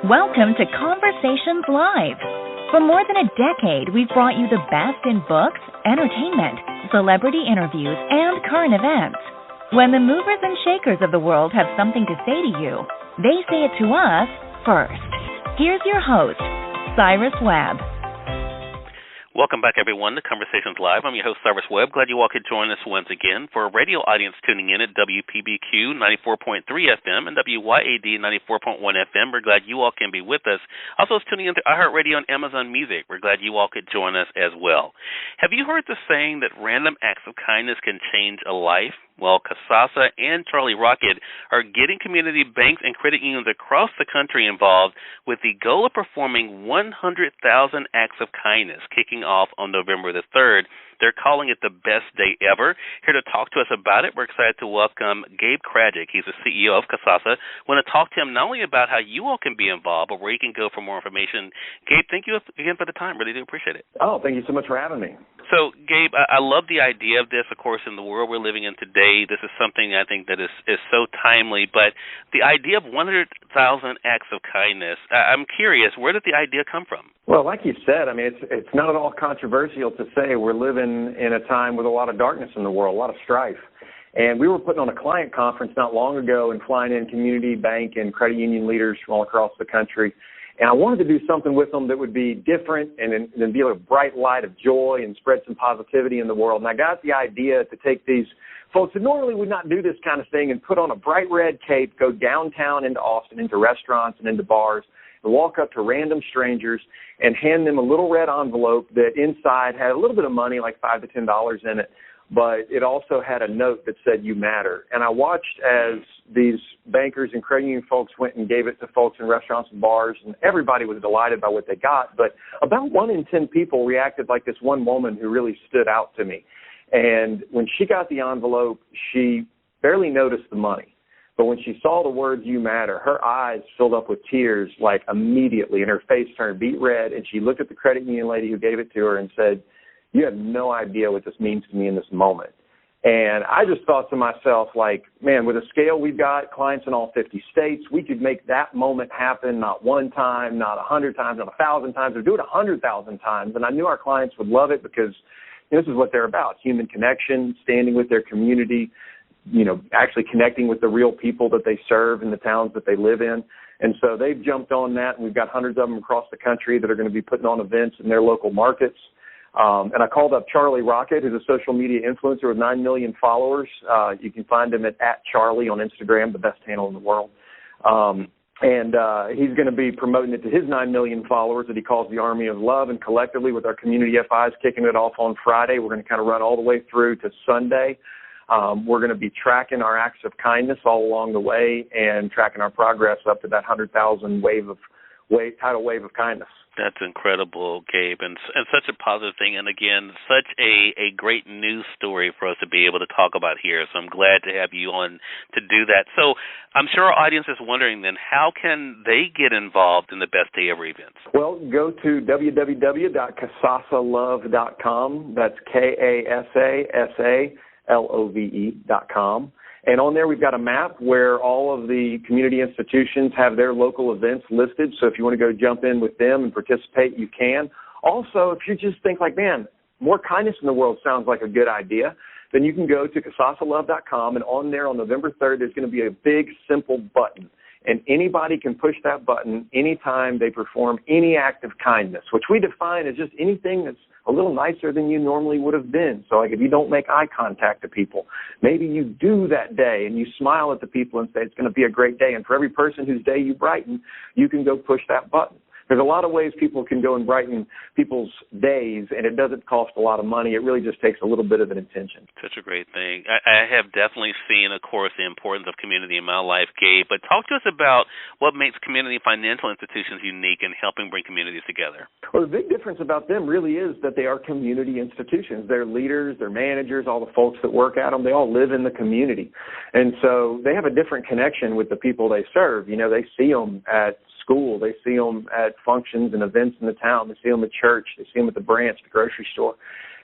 Welcome to Conversations Live. For more than a decade, we've brought you the best in books, entertainment, celebrity interviews, and current events. When the movers and shakers of the world have something to say to you, they say it to us first. Here's your host, Cyrus Webb. Welcome back, everyone, to Conversations Live. I'm your host, Cyrus Webb. Glad you all could join us once again. For a radio audience tuning in at WPBQ 94.3 FM and WYAD 94.1 FM, we're glad you all can be with us. Also, it's tuning in to iHeartRadio and Amazon Music. We're glad you all could join us as well. Have you heard the saying that random acts of kindness can change a life? Well, Kasasa and Charlie Rocket are getting community banks and credit unions across the country involved with the goal of performing 100,000 acts of kindness, kicking off on November the 3rd. They're calling it the best day ever. Here to talk to us about it, we're excited to welcome Gabe Krajicek. He's the CEO of Kasasa. Want to talk to him not only about how you all can be involved, but where you can go for more information. Gabe, thank you again for the time. Really do appreciate it. Oh, thank you so much for having me. So, Gabe, I love the idea of this. Of course, in the world we're living in today, this is something I think that is so timely. But the idea of 100,000 acts of kindness, I'm curious, where did the idea come from? Well, like you said, I mean, it's not at all controversial to say we're living in a time with a lot of darkness in the world, a lot of strife. And we were putting on a client conference not long ago and flying in community bank and credit union leaders from all across the country. And I wanted to do something with them that would be different and be a bright light of joy and spread some positivity in the world. And I got the idea to take these folks that normally would not do this kind of thing and put on a bright red cape, go downtown into Austin, into restaurants and into bars, and walk up to random strangers and hand them a little red envelope that inside had a little bit of money, like $5 to $10 in it, but it also had a note that said, "You matter." And I watched as these bankers and credit union folks went and gave it to folks in restaurants and bars, and everybody was delighted by what they got. But about 1 in 10 people reacted like this one woman who really stood out to me. And when she got the envelope, she barely noticed the money. But when she saw the words, "You matter," her eyes filled up with tears like immediately, and her face turned beet red, and she looked at the credit union lady who gave it to her and said, "You have no idea what this means to me in this moment." And I just thought to myself, like, man, with the scale we've got, clients in all 50 states, we could make that moment happen not one time, not 100 times, not 1,000 times, or do it 100,000 times. And I knew our clients would love it because this is what they're about, human connection, standing with their community, actually connecting with the real people that they serve in the towns that they live in. And so they've jumped on that, and we've got hundreds of them across the country that are going to be putting on events in their local markets. And I called up Charlie Rocket, who's a social media influencer with 9 million followers. You can find him at @Charlie on Instagram, the best handle in the world. And he's going to be promoting it to his 9 million followers that he calls the Army of Love. And collectively with our community FIs kicking it off on Friday, we're going to kind of run all the way through to Sunday. We're going to be tracking our acts of kindness all along the way and tracking our progress up to that 100,000 tidal wave of kindness. That's incredible, Gabe, and such a positive thing. And, again, such a great news story for us to be able to talk about here. So I'm glad to have you on to do that. So I'm sure our audience is wondering then, how can they get involved in the Best Day Ever events? Well, go to www.kasasalove.com. That's KASASALOVE.com. And on there, we've got a map where all of the community institutions have their local events listed. So if you want to go jump in with them and participate, you can. Also, if you just think like, man, more kindness in the world sounds like a good idea, then you can go to kasasalove.com. And on there on November 3rd, there's going to be a big, simple button. And anybody can push that button anytime they perform any act of kindness, which we define as just anything that's a little nicer than you normally would have been. So like if you don't make eye contact to people, maybe you do that day and you smile at the people and say it's going to be a great day. And for every person whose day you brighten, you can go push that button. There's a lot of ways people can go and brighten people's days, and it doesn't cost a lot of money. It really just takes a little bit of an intention. Such a great thing. I have definitely seen, of course, the importance of community in my life, Gabe, but talk to us about what makes community financial institutions unique in helping bring communities together. Well, the big difference about them really is that they are community institutions. Their leaders, their managers, all the folks that work at them, they all live in the community. And so they have a different connection with the people they serve. They see them at school. They see them at functions and events in the town. They see them at church. They see them at the branch, the grocery store.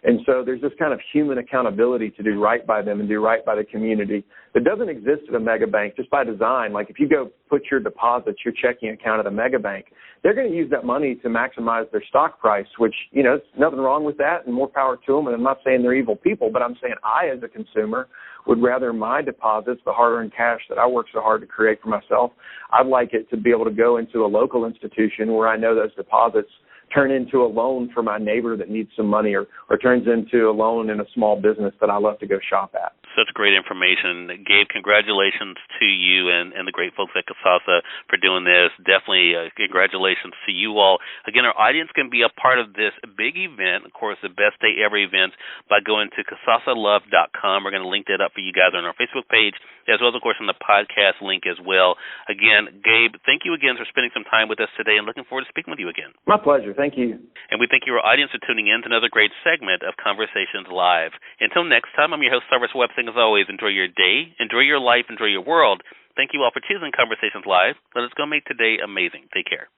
And so there's this kind of human accountability to do right by them and do right by the community that doesn't exist at a mega bank just by design. Like if you go put your deposits, your checking account at a mega bank, they're going to use that money to maximize their stock price, which, you know, there's nothing wrong with that and more power to them. And I'm not saying they're evil people, but I'm saying I, as a consumer, would rather my deposits, the hard-earned cash that I work so hard to create for myself, I'd like it to be able to go into a local institution where I know those deposits turn into a loan for my neighbor that needs some money, or turns into a loan in a small business that I love to go shop at. Such great information. Gabe, congratulations to you and the great folks at Kasasa for doing this. Definitely congratulations to you all. Again, our audience can be a part of this big event, of course, the Best Day Ever events, by going to kasasalove.com. We're going to link that up for you guys on our Facebook page, as well as, of course, on the podcast link as well. Again, Gabe, thank you again for spending some time with us today, and looking forward to speaking with you again. My pleasure. Thank you. And we thank your audience for tuning in to another great segment of Conversations Live. Until next time, I'm your host, Cyrus Webb. As always, enjoy your day, enjoy your life, enjoy your world. Thank you all for choosing Conversations Live. Let us go make today amazing. Take care.